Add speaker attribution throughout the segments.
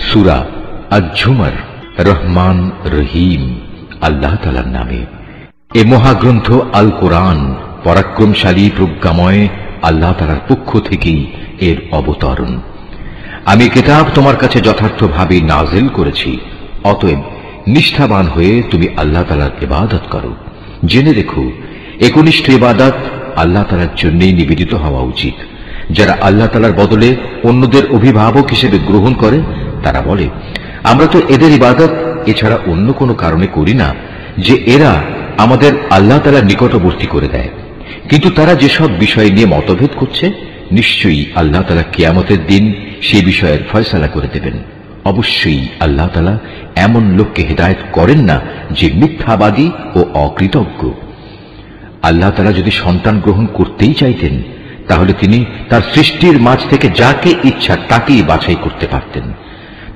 Speaker 1: সূরা আজ-ঝুমার রহমান রহিম আল্লাহ তাআলার নামে। এ মহাগ্রন্থ আল কোরআন পরাক্রমশালী প্রজ্ঞাময় আল্লাহ তাআলার পক্ষ থেকেই এর অবতরণ। আমি কিতাব তোমার কাছে যথার্থভাবে নাজিল করেছি, অতএব নিষ্ঠাবান হয়ে তুমি আল্লাহ তাআলার ইবাদত করো। জেনে রেখো, একনিষ্ঠ ইবাদত আল্লাহ তাআলার জন্যই নিবেদিত হওয়া উচিত। যারা আল্লাহ তাআলার বদলে অন্যদের অভিভাবক হিসেবে গ্রহণ করে তারা বলে, আমরা তো এদের ইবাদত এছাড়া অন্য কোনো কারণে করি না যে এরা আমাদের আল্লাহ তাআলার নিকটবর্তী করে দেয়। কিন্তু তারা যেসব বিষয় নিয়ে মতভেদ করছে, নিশ্চয়ই আল্লাহ তাআলা কিয়ামতের দিন সেই বিষয়ের ফয়সালা করে দেবেন। অবশ্যই আল্লাহ তাআলা এমন লোককে হেদায়েত করেন না যে মিথ্যাবাদী ও অকৃতজ্ঞ। আল্লাহ তাআলা যদি সন্তান গ্রহণ করতেই চাইতেন তাহলে তিনি তার সৃষ্টির মাঝ থেকে যাকে ইচ্ছা তাকেই বাছাই করতে পারতেন।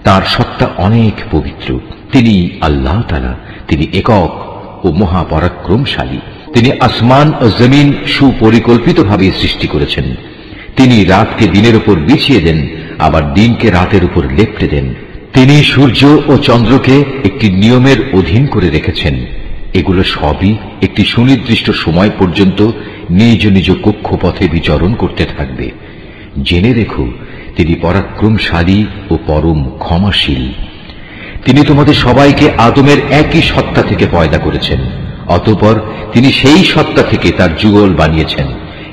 Speaker 1: তার সত্তা অনেক পবিত্র। তিনি আল্লাহ তাআলা, তিনি একক ও মহাপরাক্রমশালী। তিনি আসমান ও জমিন সুপরিকল্পিতভাবে সৃষ্টি করেছেন। তিনি রাতকে দিনের উপর বিছিয়ে দেন, আবার দিনকে রাতের উপর লেপ্টে দেন। তিনি সূর্য ও চন্দ্রকে একটি নিয়মের অধীন করে রেখেছেন। এগুলো সবই একটি সুনির্দিষ্ট সময় পর্যন্ত নিজ নিজ কক্ষপথে বিচরণ করতে থাকবে। জেনে রেখো, তিনি পরাক্রমশালী ও পরম ক্ষমাশীল। তিনি তোমাদের সবাইকে আদমের একই সত্তা থেকে পয়দা করেছেন। অতঃপর তিনি সেই সত্তা থেকে তার যুগল বানিয়েছেন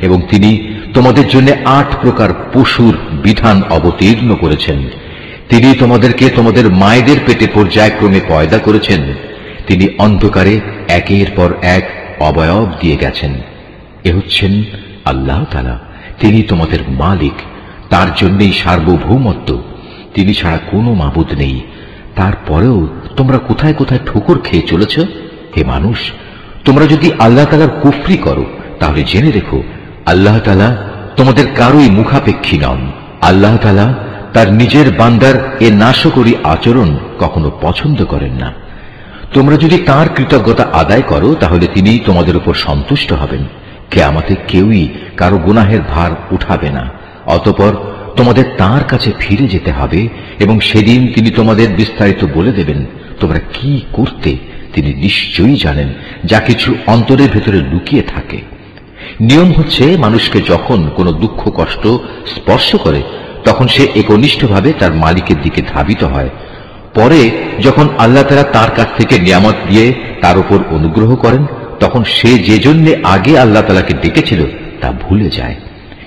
Speaker 1: এবং তিনি তোমাদের জন্য 8 প্রকার পশুর বিধান অবতীর্ণ করেছেন। তিনি তোমাদেরকে তোমাদের মায়েদের পেটে পর্যায়ক্রমে পয়দা করেছেন। তিনি অন্ধকারে একের পর এক অবয়ব দিয়ে গেছেন। এ হচ্ছেন আল্লাহ তাআলা। তিনি তোমাদের মালিক, তার জন্যই সার্বভৌমত্ব। তিনি ছাড়া কোনো মাবুদ নেই। তারপরেও তোমরা কোথায় কোথায় ঠোকর খেয়ে চলেছ? হে মানুষ, তোমরা যদি আল্লাহ তাআলার কুফরি করো তাহলে জেনে রেখো, আল্লাহ তাআলা তোমাদের কারোই মুখাপেক্ষী নন। আল্লাহ তাআলা তার নিজের বান্দার এ নাশকরী আচরণ কখনো পছন্দ করেন না। তোমরা যদি তার কৃতজ্ঞতা আদায় করো তাহলে তিনি তোমাদের উপর সন্তুষ্ট হবেন। কিয়ামতে কেউই কারো গুনাহের ভার উঠাবে না। অতঃপর তোমাদের তার কাছে ফিরে যেতে হবে এবং সেদিন তিনি তোমাদের বিস্তারিত বলে দেবেন তোমরা কি করতে। তিনি নিশ্চয়ই জানেন যা কিছু অন্তরের ভেতরে লুকিয়ে থাকে। নিয়ম হচ্ছে, মানুষকে যখন কোনো দুঃখ কষ্ট স্পর্শ করে তখন সে একনিষ্ঠভাবে তার মালিকের দিকে ধাবিত হয়। পরে যখন আল্লাহ তাআলা তার কাছ থেকে নিয়ামত দিয়ে তার উপর অনুগ্রহ করেন তখন সে যে জন্য আগে আল্লাহ তাআলাকে ডেকেছিল তা ভুলে যায়।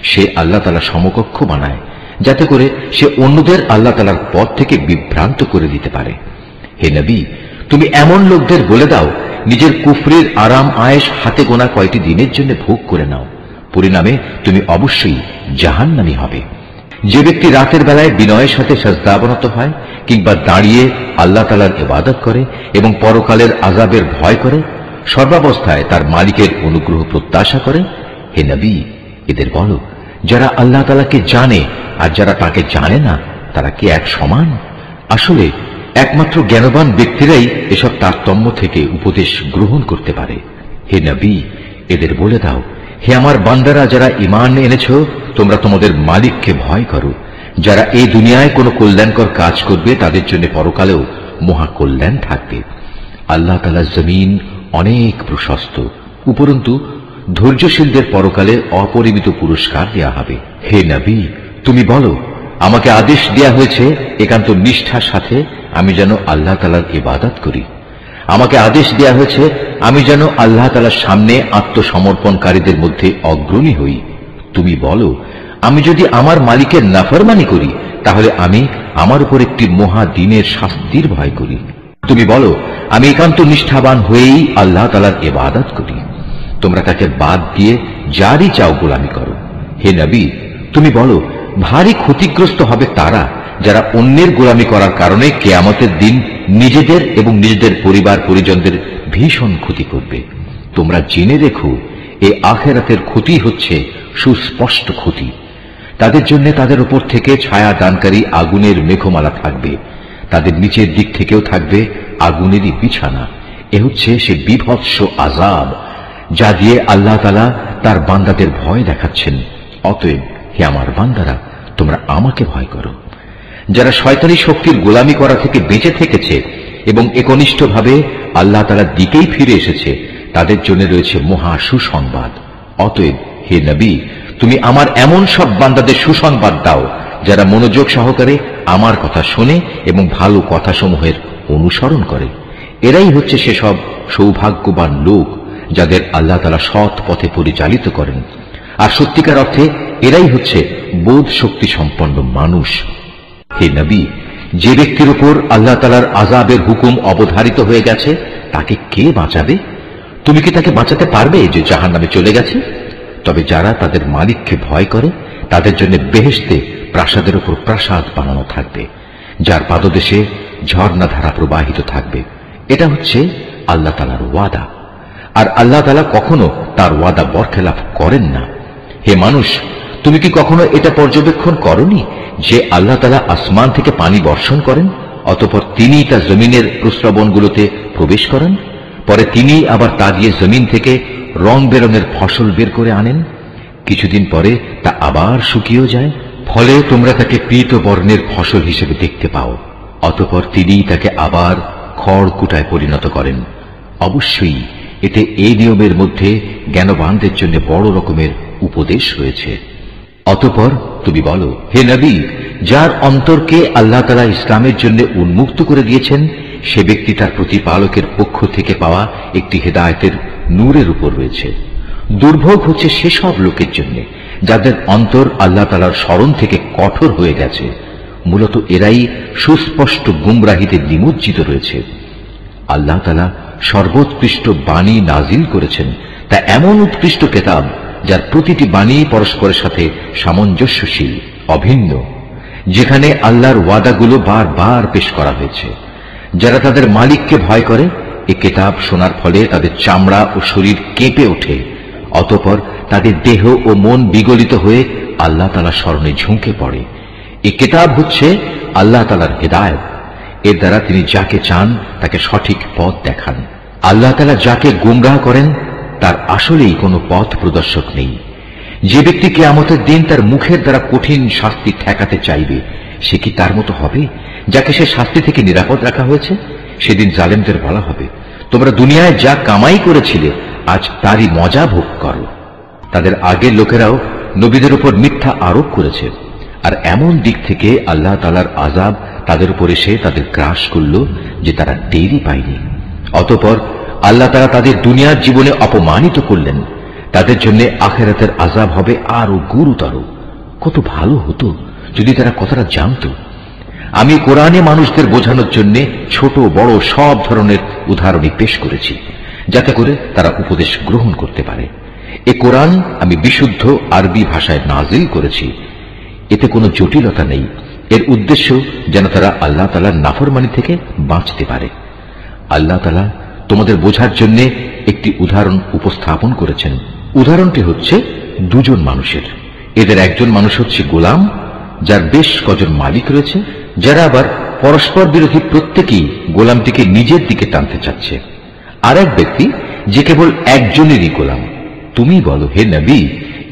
Speaker 1: সে আল্লাহ তাআলা সমকক্ষ বানায় যাতে করে সে অন্যদের আল্লাহ তাআলার পথ থেকে বিভ্রান্ত করে দিতে পারে। হে নবী, তুমি এমন লোকদের বলে দাও, নিজের কুফরির আরাম আয়েশ হাতে গোনা কয়টি দিনের জন্য ভোগ করে নাও, পরিণামে তুমি অবশ্যই জাহান্নামী হবে। যে ব্যক্তি রাতের বেলায় বিনয়ের সাথে সাজদাবনত হয় কিংবা দাঁড়িয়ে আল্লাহ তাআলার ইবাদত করে এবং পরকালের আযাবের ভয় করে, সর্বাবস্থায় তার মালিকের অনুগ্রহ প্রত্যাশা করে, হে নবী, এদের বলো, যারা আল্লাহ তাআলাকে জানে আর যারা তাকে জানে না তারা কি এক সমান? আসলে একমাত্র জ্ঞানবান ব্যক্তিরাই এসব তারতম্য থেকে উপদেশ গ্রহণ করতে পারে। হে নবী, এদের বলে দাও, হে আমার বান্দারা যারা ঈমান এনেছো, তোমরা তোমাদের মালিককে ভয় করো। যারা এই দুনিয়ায় কোনো কল্যাণকর কাজ করবে তাদের জন্য পরকালেও মহা কল্যাণ থাকবে। আল্লাহ তাআলার জমিন অনেক প্রশস্ত। উপরন্তু ধৈর্যশীলদের পরকালে অপরিমিত পুরস্কার দেয়া হবে। হে নবী, তুমি বলো, আমাকে আদেশ দেয়া হয়েছে একান্ত নিষ্ঠার সাথে আমি যেন আল্লাহ তাআলার ইবাদত করি। আমাকে আদেশ দেয়া হয়েছে আমি যেন আল্লাহ তাআলার সামনে আত্মসমর্পণকারীদের মধ্যে অগ্রণী হই। তুমি বলো, আমি যদি আমার মালিকের নাফরমানি করি তাহলে আমি আমার উপর একটি মহা দিনের শাস্তির ভয় করি। তুমি বলো, আমি একান্ত নিষ্ঠাবান হয়েই আল্লাহ তাআলার ইবাদত করি। তোমরা তাকে বাদ দিয়ে যারই চাও গোলামি করো। হে নবী, তুমি বলো, ভারী ক্ষতিগ্রস্ত হবে তারা যারা অন্যের গোলামি করার কারণে কিয়ামতের দিন নিজেদের এবং নিজেদের পরিবার পরিজনদের ভীষণ ক্ষতি করবে। তোমরা জেনে রেখো, এই আখিরাতের ক্ষতি হচ্ছে সুস্পষ্ট ক্ষতি। তাদের জন্য তাদের উপর থেকে ছায়া দানকারী আগুনের মেঘমালা থাকবে, তাদের নিচের দিক থেকেও থাকবে আগুনেরই বিছানা। এ হচ্ছে সে বিভৎস আযাব যা দিয়ে আল্লাহ তাআলা তার বান্দাদের ভয় দেখাচ্ছেন। অতএব হে আমার বান্দারা, তোমরা আমাকে ভয় করো। যারা শয়তানি শক্তির গোলামি করা থেকে বেঁচে থেকেছে এবং একনিষ্ঠভাবে আল্লাহ তাআলার দিকেই ফিরে এসেছে, তাদের জন্য রয়েছে মহা সুসংবাদ। অতএব হে নবী, তুমি আমার এমন সব বান্দাদের সুসংবাদ দাও যারা মনোযোগ সহকারে আমার কথা শোনে এবং ভালো কথাসমূহের অনুসরণ করে। এরাই হচ্ছে সেসব সৌভাগ্যবান লোক যাদের আল্লাহ তাআলা সৎ পথে পরিচালিত করেন। আর সত্যিকার অর্থে এরাই হচ্ছে বোধ শক্তি সম্পন্ন মানুষ। হে নবী, যে ব্যক্তির উপর আল্লাহ তাআলার আযাবের হুকুম অবধারিত হয়ে গেছে তাকে কে বাঁচাবে? তুমি কি তাকে বাঁচাতে পারবে যে জাহান্নামে চলে গেছে? তবে যারা তাদের মালিককে ভয় করে তাদের জন্য বেহেশতে প্রাসাদের উপর প্রাসাদ বানানো থাকবে, যার পাদদেশে ঝর্ণাধারা প্রবাহিত থাকবে। এটা হচ্ছে আল্লাহ তাআলার ওয়াদা, আর আল্লাহ তাআলা কখনো তার ওয়াদা বরখেলাফ করেন না। হে মানুষ, তুমি কি কখনো এটা পর্যবেক্ষণ করনি যে আল্লাহ তাআলা আসমান থেকে পানি বর্ষণ করেন, অতঃপর তিনি তা জমিনের প্রস্রবণগুলোতে প্রবেশ করেন, পরে তিনি আবার তা দিয়ে জমিন থেকে রং বেরঙের ফসল বের করে আনেন। কিছুদিন পরে তা আবার শুকিয়েও যায়, ফলে তোমরা তাকে পীত বর্ণের ফসল হিসেবে দেখতে পাও। অতঃপর তিনি তাকে আবার খড়কুটায় পরিণত করেন। অবশ্যই এতে এই নিয়মের মধ্যে জ্ঞানবানদের জন্য বড় রকমের উপদেশ রয়েছে। অতঃপর তুমি বলো, হে নবী, যার অন্তরকে আল্লাহ তাআলা ইসলামের জন্য উন্মুক্ত করে দিয়েছেন সে ব্যক্তি তার প্রতিপালকের পক্ষ থেকে পাওয়া একটি হেদায়েতের নূরের উপর রয়েছে। দুর্ভোগ হচ্ছে সেসব লোকের জন্য যাদের অন্তর আল্লাহ তাআলার স্মরণ থেকে কঠোর হয়ে গেছে। মূলত এরাই সুস্পষ্ট গুমরাহিতে নিমজ্জিত রয়েছে। আল্লাহ তাআলা সর্বোৎকৃষ্ট বাণী নাজিল করেছেন, তা এমন উৎকৃষ্ট কিতাব যার প্রতিটি বাণী পরস্পরের সাথে সামঞ্জস্যশীল, অভিন্ন, যেখানে আল্লাহর ওয়াদাগুলো বারবার পেশ করা হয়েছে। যারা তাদের মালিককে ভয় করে এই কিতাব শোনার ফলে তাদের চামড়া ও শরীর কেঁপে ওঠে, অতঃপর তাদের দেহ ও মন বিগলিত হয়ে আল্লাহ তাআলার স্মরণে ঝুঁকে পড়ে। এই কিতাব হচ্ছে আল্লাহ তাআলার হেদায়েত। এর দ্বারা তিনি যাকে চান তাকে সঠিক পথ দেখান। আল্লাহ তাআলা যাকে গুমরাহ করেন তার আসলেই কোনো পথ প্রদর্শক নেই। যে ব্যক্তি কিয়ামতের দিন তার মুখের দ্বারা কঠিন শাস্তি ঠেকাতে চাইবে সে কি তার মতো হবে যাকে সে শাস্তি থেকে নিরাপদ রাখা হয়েছে? সেদিন জালেমদের বলা হবে, তোমরা দুনিয়ায় যা কামাই করেছিলে আজ তারই মজা ভোগ করো। তাদের আগের লোকেরাও নবীদের উপর মিথ্যা আরোপ করেছে, আর এমন দিক থেকে আল্লাহ তাআলার আযাব তাদের উপর এসে তাদের গ্রাস করল যে তারা টেরই পায়নি। অতঃপর আল্লাহ তাআলা তাদের দুনিয়ার জীবনে অপমানিত করলেন, তাদের জন্য আখিরাতের আযাব হবে আরো গুরুতর। কত ভালো হতো যদি তারা কথাটা জানত। আমি কোরআনে মানুষদের বোঝানোর জন্য ছোট বড় সব ধরনের উদাহরণই পেশ করেছি, যাতে করে তারা উপদেশ গ্রহণ করতে পারে। এ কোরআন আমি বিশুদ্ধ আরবি ভাষায় নাজিল করেছি, এতে কোনো জটিলতা নেই। এর উদ্দেশ্য যেন তারা আল্লাহ তাআলার নাফরমানি থেকে বাঁচতে পারে। আল্লাহ তাআলা তোমাদের বোঝার জন্য একটি উদাহরণ উপস্থাপন করেছেন। উদাহরণটি হচ্ছে দুজন মানুষের। এদের একজন মানুষ হচ্ছে গোলাম, যার বেশ কজন মালিক রয়েছে, যারা আবার পরস্পর বিরোধী প্রত্যেকেই গোলামটিকে নিজের দিকে টানতে চাচ্ছে। আর এক ব্যক্তি যে কেবল একজনেরই গোলাম। তুমি বলো, হে নবী,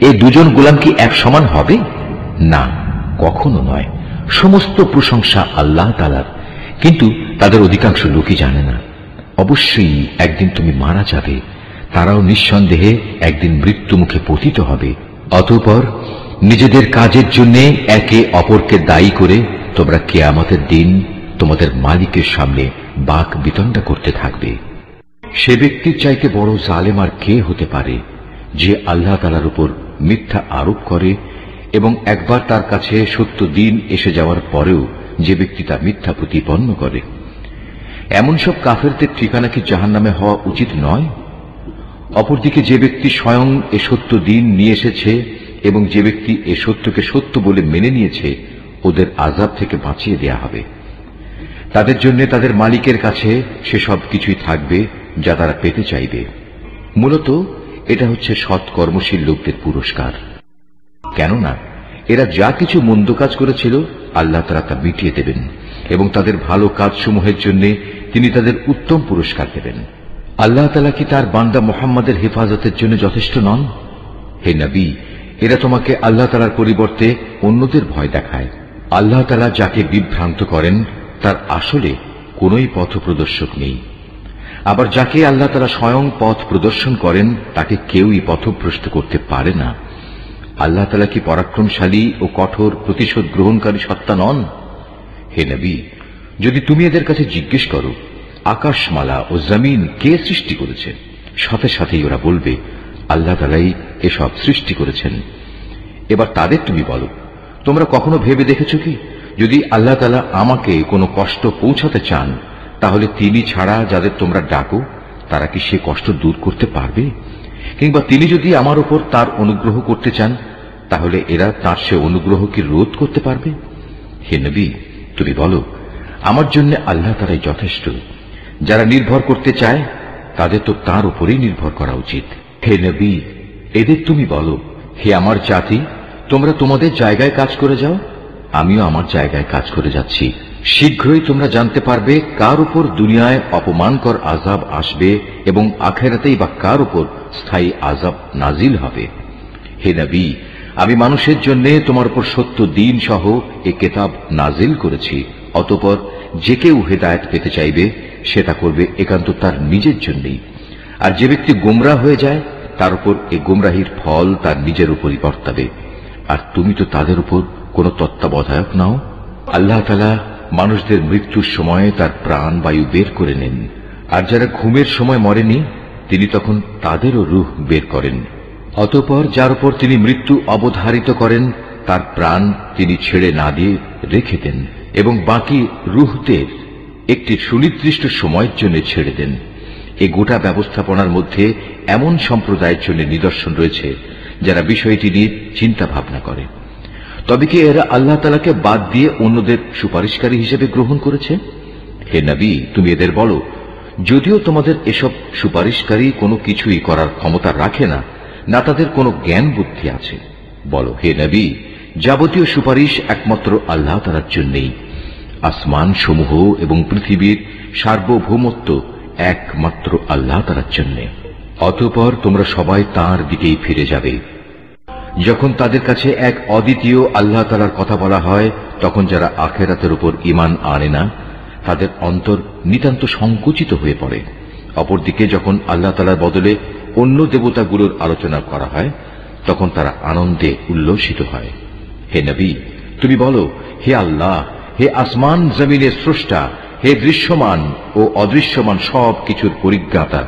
Speaker 1: এই দুজন গোলাম কি এক সমান হবে? না, কখনো নয়। সমস্ত প্রশংসা আল্লাহ তাআলার, কিন্তু তাদের অধিকাংশ লোকই জানে না। অবশ্যই একদিন তুমি মারা যাবে, তারাও নিঃসন্দেহে একদিন মৃত্যু মুখে পতিত হবে। অতঃপর নিজেদের কাজের জন্য একে অপরকে দায়ী করে তোমরা কিয়ামতের দিন তোমাদের মালিকের সামনে বাক বিতণ্ডা করতে থাকবে। সে ব্যক্তির চাইতে বড় জালেম আর কে হতে পারে যে আল্লাহ তাআলার উপর মিথ্যা আরোপ করে এবং একবার তার কাছে সত্য দিন এসে যাওয়ার পরেও যে ব্যক্তি তা মিথ্যা প্রতিপন্ন করে। এমন সব কাফেরদের ঠিকানা কি জাহান্নামে হওয়া উচিত নয়? অপরদিকে যে ব্যক্তি স্বয়ং এ সত্য দিন নিয়ে এসেছে এবং যে ব্যক্তি এ সত্যকে সত্য বলে মেনে নিয়েছে ওদের আযাব থেকে বাঁচিয়ে দেয়া হবে। তাদের জন্য তাদের মালিকের কাছে সে সব কিছুই থাকবে যা তারা পেতে চাইবে। মূলত এটা হচ্ছে সৎ কর্মশীল লোকদের পুরস্কার। কেননা এরা যা কিছু মন্দ কাজ করেছিল আল্লাহ তাআলা তা মিটিয়ে দেবেন এবং তাদের ভালো কাজসমূহের জন্য তিনি তাদের উত্তম পুরস্কার দেবেন। আল্লাহ তাআলা কি তার বান্দা মুহাম্মাদের হেফাজতের জন্য যথেষ্ট নন? হে নবী, এরা তোমাকে আল্লাহ তাআলার পরিবর্তে অন্যদের ভয় দেখায়। আল্লাহ তাআলা যাকে বিভ্রান্ত করেন তার আসলে কোনোই পথ প্রদর্শক নেই। আবার যাকে আল্লাহ তাআলা স্বয়ং পথ প্রদর্শন করেন তাকে কেউই পথভ্রষ্ট করতে পারে না। আল্লাহ তাআলা কি পরাক্রমশালী ও কঠোর প্রতিশোধ গ্রহণকারী সত্তা নন? হে নবী, যদি তুমি এদের কাছে জিজ্ঞেস করো আকাশমালা ও জমিন কে সৃষ্টি করেছে, সাথে সাথেই ওরা বলবে আল্লাহ তাআলাই এসব সৃষ্টি করেছেন। এবার তাদের তুমি বলো, তোমরা কখনো ভেবে দেখেছ কি, যদি আল্লাহ তাআলা আমাকে কোনো কষ্ট পৌঁছাতে চান তাহলে তিনি ছাড়া যাদের তোমরা ডাকো তারা কি সে কষ্ট দূর করতে পারবে? কিংবা তিনি যদি আমার উপর তার অনুগ্রহ করতে চান তাহলে এরা তার সে অনুগ্রহ কি রোধ করতে পারবে? হে নবী, তুমি বলো আমার জন্য আল্লাহ তাআলাই যথেষ্ট। যারা নির্ভর করতে চায় তাদের তো তার উপরেই নির্ভর করা উচিত। হে নবী, এদের তুমি বলো, হে আমার জাতি, তোমরা তোমাদের জায়গায় কাজ করে যাও, আমিও আমার জায়গায় কাজ করে যাচ্ছি। শীঘ্রই তোমরা জানতে পারবে কার উপর দুনিয়ায় অপমানকর আযাব আসবে এবং আখিরাতেই বা কার উপর স্থায়ী আযাব নাজিল হবে। হে নবী, আমি মানুষের জন্য তোমার উপর সত্য দ্বীন সহ এ কিতাব নাজিল করেছি। অতঃপর যে কেউ হেদায়েত পেতে চাইবে সে তা করবে একান্ত তার নিজের জন্যই, আর যে ব্যক্তি গোমরাহ হয়ে যায় তার উপর এ গোমরাহির ফল তার নিজের উপরই বর্তাবে। আর তুমি তো তাদের উপর কোনো তত্ত্বাবধায়ক নাও। আল্লাহ তাআলা মানুষদের মৃত্যুর সময় তার প্রাণ বায়ু বের করে নেন, আর যারা ঘুমের সময় মরেনি তিনি তখন তাদেরও রূহ বের করেন। অতঃপর যার উপর তিনি মৃত্যু অবধারিত করেন তার প্রাণ তিনি ছেড়ে না দিয়ে রেখে দেন এবং বাকি রূহদের একটি সুনির্দিষ্ট সময়ের জন্য ছেড়ে দেন। এই গোটা ব্যবস্থাপনার মধ্যে এমন সম্প্রদায়ের জন্য নিদর্শন রয়েছে যারা বিষয়টি নিয়ে চিন্তা ভাবনা করে। তবে কি এরা আল্লাহ তাআলাকে বাদ দিয়ে অন্যদের সুপারিশকারী হিসেবে গ্রহণ করেছে? হে নবী, তুমি এদের বলো, যদিও তোমাদের এসব সুপারিশকারী কোনো কিছুই করার ক্ষমতা রাখে না, না তাদের কোনো জ্ঞান বুদ্ধি আছে, বলো হে নবী, যাবতীয় সুপারিশ একমাত্র আল্লাহ তাআলার জন্যই। আসমান সমূহ এবং পৃথিবীর সার্বভৌমত্ব একমাত্র আল্লাহ তাআলার জন্য। অতঃপর তোমরা সবাই তাঁর দিকেই ফিরে যাবে। যখন তাদের কাছে এক অদ্বিতীয় আল্লাহ তাআলার কথা বলা হয় তখন যারা আখিরাতের উপর ঈমান আনে না তাদের অন্তর নিতান্ত সংকুচিত হয়ে পড়ে। অপরদিকে যখন আল্লাহ তাআলার বদলে অন্য দেবতাগুলোর আলোচনা করা হয় তখন তারা আনন্দে উল্লসিত হয়। হে নবী, তুমি বলো, হে আল্লাহ, হে আসমান জমিনের স্রষ্টা, হে দৃশ্যমান ও অদৃশ্যমান সব কিছুর পরিজ্ঞাতা,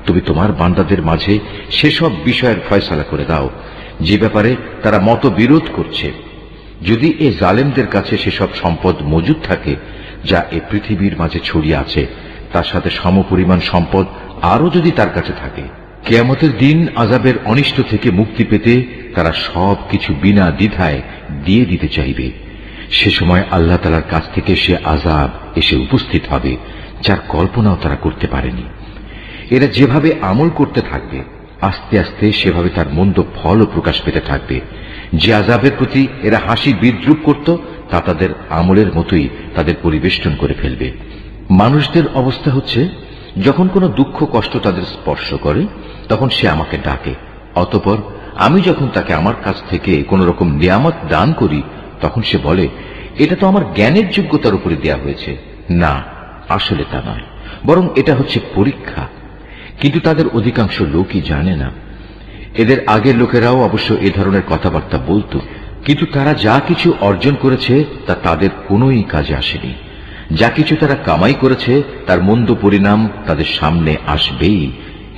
Speaker 1: তুমি তোমার বান্দাদের মাঝে সেসব বিষয়ের ফয়সালা করে দাও যে ব্যাপারে তারা মতবিরোধ করছে। যদি এ জালেমদের কাছে সেসব সম্পদ মজুদ থাকে যা এ পৃথিবীর মাঝে ছড়িয়ে আছে, তার সাথে সমপরিমাণ সম্পদ আরো যদি তার কাছে থাকে, কিয়ামতের দিন আযাবের অনিষ্ট থেকে মুক্তি পেতে তারা সব কিছু বিনা দ্বিধায় দিয়ে দিতে চাইবে। সে সময় আল্লাহ তাআলার কাছ থেকে সে আযাব এসে উপস্থিত হবে যার কল্পনাও তারা করতে পারেনি। এরা যেভাবে আমল করতে থাকবে আস্তে আস্তে সেভাবে তার মন্দ ফলও প্রকাশ পেতে থাকবে। যে আযাবের প্রতি এরা হাসি বিদ্রুপ করত তা তাদের আমলের মতোই তাদের পরিবেষ্টন করে ফেলবে। মানুষদের অবস্থা হচ্ছে, যখন কোনো দুঃখ কষ্ট তাদের স্পর্শ করে তখন সে আমাকে ডাকে, অতঃপর আমি যখন তাকে আমার কাছ থেকে কোন রকম নিয়ামত দান করি তখন সে বলে এটা তো আমার জ্ঞানের যোগ্যতার উপরে দেয়া হয়েছে। না, আসলে তা নয়, বরং এটা হচ্ছে পরীক্ষা। কিন্তু তাদের অধিকাংশ লোকই জানে না। এদের আগের লোকেরাও অবশ্য এ ধরনের কথাবার্তা বলতো, কিন্তু তারা যা কিছু অর্জন করেছে তা তাদের কোনোই কাজে আসেনি। যা কিছু তারা কামাই করেছে তার মন্দ পরিণাম তাদের সামনে আসবেই।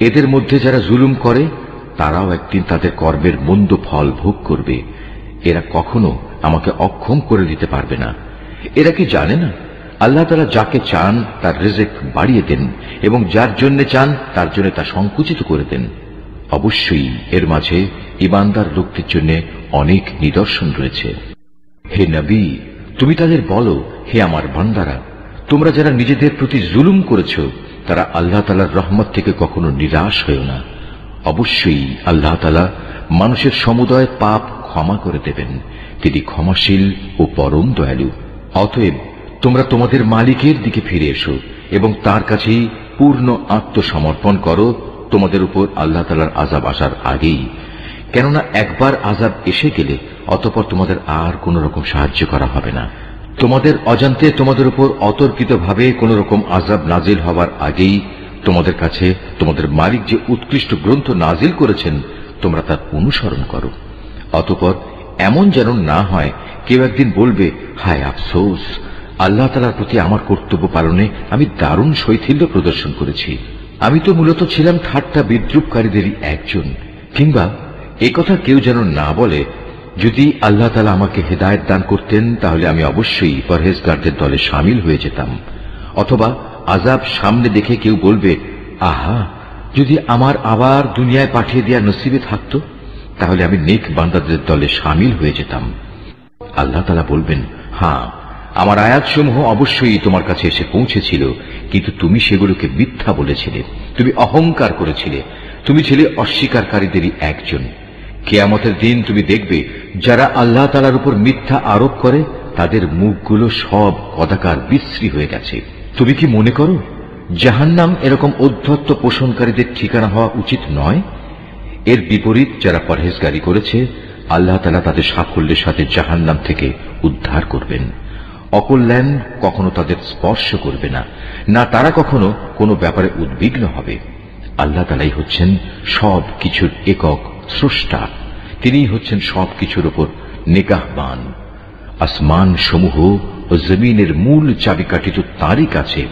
Speaker 1: এদের মধ্যে যারা জুলুম করে তারাও একদিন তাদের কর্মের মন্দ ফল ভোগ করবে। এরা কখনো আমাকে অক্ষম করে দিতে পারবে না। এরা কি জানে না আল্লাহ তাআলা যাকে চান তার রিজিক বাড়িয়ে দেন এবং যার জন্য চান তার জন্য তা সংকুচিত করে দেন। অবশ্যই এর মাঝে ঈমানদার লোকদের জন্য অনেক নিদর্শন রয়েছে। হে নবী, তুমি তাদের বলো, হে আমার বান্দারা, তোমরা যারা নিজেদের প্রতি জুলুম করেছ তারা আল্লাহ তাআলার রহমত থেকে কখনো নিরাশ হয়েও না। অবশ্যই আল্লাহ তাআলা মানুষের সমুদয় পাপ ক্ষমা করে দেবেন, তিনি ক্ষমাশীল ও পরম দয়ালু। অতএব তোমরা তোমাদের মালিকের দিকে ফিরে এসো এবং তার কাছেই পূর্ণ আত্মসমর্পণ করো তোমাদের উপর আল্লাহ তাআলার আযাব আসার আগেই। কেননা একবার আযাব এসে গেলে অতঃপর তোমাদের আর কোন রকম সাহায্য করা হবে না। তোমাদের অজান্তে তোমাদের উপর অতর্কিতভাবে কোন রকম আযাব নাজিল হবার আগেই তোমাদের কাছে তোমাদের মালিক যে উৎকৃষ্ট গ্রন্থ নাজিল করেছেন তোমরা তার অনুসরণ করো। অতঃপর এমন যেন না হয় কেউ একদিন বলবে, হায় আফসোস, আল্লাহ তাআলার প্রতি আমার কর্তব্য পালনে আমি দারুণ শৈথিল্য প্রদর্শন করেছি। আমি তো মূলত ছিলাম ঠাট্টা বিদ্রুপকারীদেরই একজন। কিংবা একথা কেউ যেন না বলে, যদি আল্লাহ তাআলা আমাকে হেদায়েত দান করতেন তাহলে আমি অবশ্যই পরহেজগারদের দলে শামিল হয়ে যেতাম। অথবা আযাব সামনে দেখে কেউ বলবে, আহা, যদি আমার আবার দুনিয়ায় পাঠিয়ে দেওয়া নসিবে থাকতো তাহলে আমি নেক বান্দাদের দলে শামিল হয়ে যেতাম। আল্লাহ তাআলা বলবেন, হ্যাঁ, আমার আয়াতসমূহ অবশ্যই তোমার কাছে এসে পৌঁছেছিল, কিন্তু তুমি সেগুলোকে মিথ্যা বলেছিলে, তুমি অহংকার করেছিলে, তুমি ছিলে অস্বীকারীদেরই একজন। কিয়ামতের দিন তুমি দেখবে যারা আল্লাহ তাআলার উপর মিথ্যা আরোপ করে তাদের মুখগুলো সব কদাকার বিশ্রী হয়ে গেছে। তুমি কি মনে করো জাহান্নাম এরকম ঔদ্ধত্য পোষণকারীদের ঠিকানা হওয়া উচিত নয়? এর বিপরীত যারা পরহেজগারি করেছে আল্লাহ তাআলা তাদের সাফল্যের সাথে জাহান্নাম থেকে উদ্ধার করবেন। অকল্যাণ কখনো তাদের স্পর্শ করবে না, না তারা কখনো কোনো ব্যাপারে উদ্বিগ্ন হবে। আল্লাহ তাআলাই হচ্ছেন সব কিছুর একক স্রষ্টা, তিনিই হচ্ছেন সব কিছুর উপর নিগাহবান। আসমান সমূহ ও জমিনের মূল চাবিকাঠি তো তারই কাছে।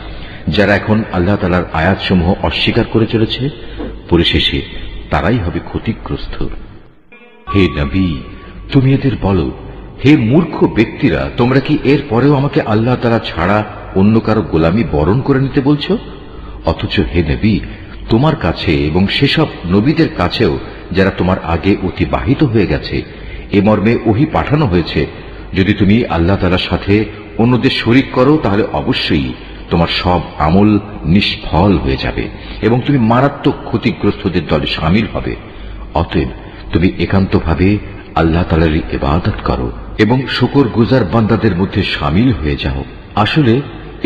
Speaker 1: যারা এখন আল্লাহ তাআলার আয়াতসমূহ অস্বীকার করে চলেছে পরিশেষে তারাই হবে ক্ষতিগ্রস্ত। হে নবী, তুমি এদের বলো, হে মূর্খ ব্যক্তিরা, তোমরা কি এর পরেও আমাকে আল্লাহ তাআলা ছাড়া অন্য কারো গোলামি বরণ করে নিতে বলছো? অথচ হে নবী, তোমার কাছে এবং সেসব নবীদের কাছেও যারা তোমার আগে অতিবাহিত হয়ে গেছে এ মর্মে ওহী পাঠানো হয়েছে, যদি তুমি আল্লাহ তাআলার সাথে অন্যদের শরীক করো তাহলে অবশ্যই তোমার সব আমল নিষ্ফল হয়ে যাবে এবং তুমি মারাত্মক ক্ষতিগ্রস্তদের দলে শামিল হবে। অতএব তুমি একান্তভাবে আল্লাহ তাআলার ইবাদত করো এবং শুকরগুজার বান্দাদের মধ্যে শামিল হয়ে যাও। আসলে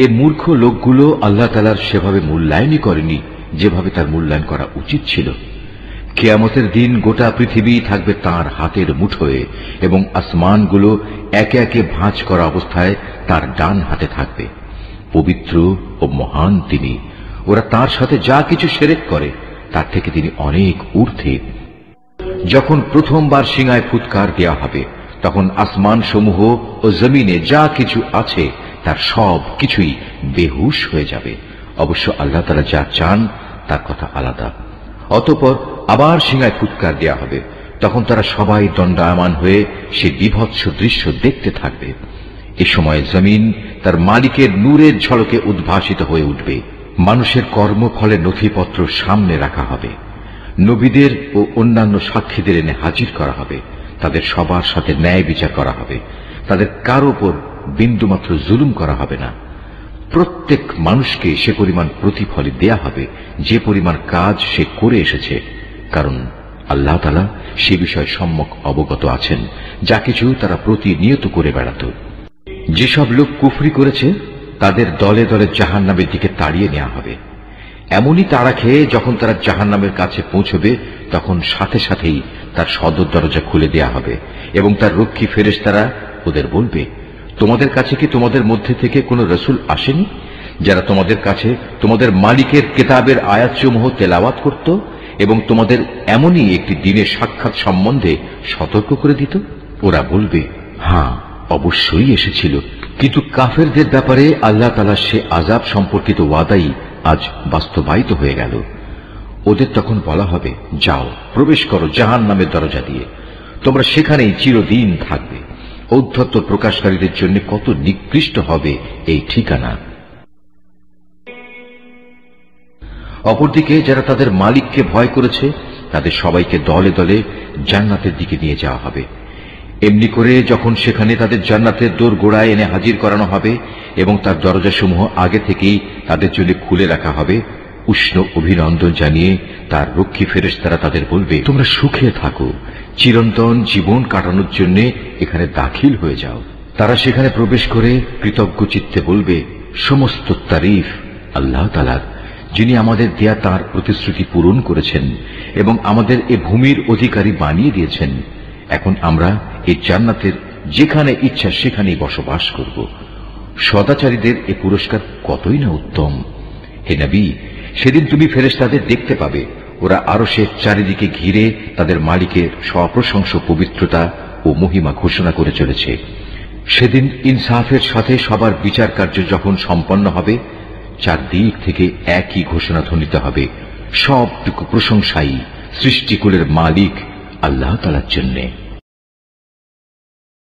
Speaker 1: এই মূর্খ লোকগুলো আল্লাহ তাআলার সেভাবে মূল্যায়নই করেনি যেভাবে তার মূল্যায়ন করা উচিত ছিল। কিয়ামতের দিন গোটা পৃথিবী থাকবে তার হাতের মুঠোয় এবং আসমানগুলো একে একে ভাঁজ করা অবস্থায় তার ডান হাতে থাকবে। পবিত্র ও মহান তিনি। ওরা তার সাথে যা কিছু শিরক করে তার থেকে তিনি অনেক ঊর্ধ্বে। যখন প্রথমবার সিঙায় ফুৎকার দেওয়া হবে তখন আসমান সমূহ ও জমিনে যা কিছু আছে তার সব কিছুই বেহুশ হয়ে যাবে। অবশ্য আল্লাহ তাআলা যা চান তার কথা আলাদা। অতঃপর আবার সিঙায় ফুৎকার দেওয়া হবে, তখন তারা সবাই দণ্ডায়মান হয়ে সে বিভৎস দৃশ্য দেখতে থাকবে। এ সময় জমিন তার মালিকের নূরের ঝলকে উদ্ভাসিত হয়ে উঠবে। মানুষের কর্মফলের নথিপত্র সামনে রাখা হবে। নবীদের ও অন্যান্য সাক্ষীদের এনে হাজির করা হবে। তাদের সবার সাথে ন্যায় বিচার করা হবে। তাদের কারো উপর বিন্দুমাত্র জুলুম করা হবে না। প্রত্যেক মানুষকে সে পরিমাণ প্রতিফল দেয়া হবে যে পরিমাণ কাজ সে করে এসেছে, কারণ আল্লাহ তাআলা সে বিষয়ে সম্যক অবগত আছেন যা কিছু তারা প্রতিনিয়ত করে বেড়াত। যেসব লোক কুফরি করেছে তাদের দলে দলে জাহান্নামের দিকে তাড়িয়ে নেওয়া হবে। এমনই তাড়া খেয়ে যখন তারা জাহান্নামের কাছে পৌঁছবে তখন সাথে সাথেই তার সদর দরজা খুলে দেয়া হবে এবং তার রক্ষী ফেরেশতারা ওদের বলবে, তোমাদের কাছে কি তোমাদের মধ্যে থেকে কোনো রাসূল আসেনি যারা তোমাদের কাছে তোমাদের মালিকের কিতাবের আয়াতসমূহ তেলাওয়াত করত এবং তোমাদের এমনই একটি দিনের সাক্ষাৎ সম্বন্ধে সতর্ক করে দিত? ওরা বলবে, হ্যাঁ, অবশ্যই এসেছিল। কিন্তু কাফেরদের ব্যাপারে আল্লাহ তাআলার সে আযাব সম্পর্কিত ওয়াদাই আজ বাস্তবায়িত হয়ে গেল। ওদের তখন বলা হবে, যাও, প্রবেশ করো জাহান্নামের দরজা দিয়ে, তোমরা সেখানেই চিরদিন থাকবে। ঔদ্ধত্য প্রকাশকারীদের জন্য কত নিকৃষ্ট হবে এই ঠিকানা। অপরদিকে যারা তাদের মালিককে ভয় করেছে তাদের সবাইকে দলে দলে জান্নাতের দিকে নিয়ে যাওয়া হবে। এমনি করে যখন সেখানে তাদের জান্নাতের দোরগোড়ায় এনে হাজির করানো হবে এবং তার দরজাসমূহ আগে থেকেই তাদের জন্য খুলে রাখা হবে, উষ্ণ অভিনন্দন জানিয়ে তার রক্ষী ফেরেশতারা তাদের বলবে, তোমরা সুখে থাকো, চিরন্তন জীবন কাটানোর জন্য এখানে দাখিল হয়ে যাও। তারা সেখানে প্রবেশ করে কৃতজ্ঞ চিত্তে বলবে, সমস্ত তারিফ আল্লাহ তাআলার, যিনি আমাদের দেয়া তাঁর প্রতিশ্রুতি পূরণ করেছেন এবং আমাদের এ ভূমির অধিকারী বানিয়ে দিয়েছেন। এখন আমরা এই জান্নাতের যেখানে ইচ্ছা সেখানেই বসবাস করব। সদাচারীদের এ পুরস্কার কতই না উত্তম। হে নবী, সেদিন তুমি ফেরেশতাদের দেখতে পাবে, ওরা আরশের চারিদিকে ঘিরে তাদের মালিকের সপ্রশংস পবিত্রতা ও মহিমা ঘোষণা করে চলেছে। সেদিন ইনসাফের সাথে সবার বিচার কার্য যখন সম্পন্ন হবে, চারদিক থেকে একই ঘোষণা ধ্বনিত হবে, সবটুকু প্রশংসাই সৃষ্টিকুলের মালিক আল্লাহ তাআলার জন্যে।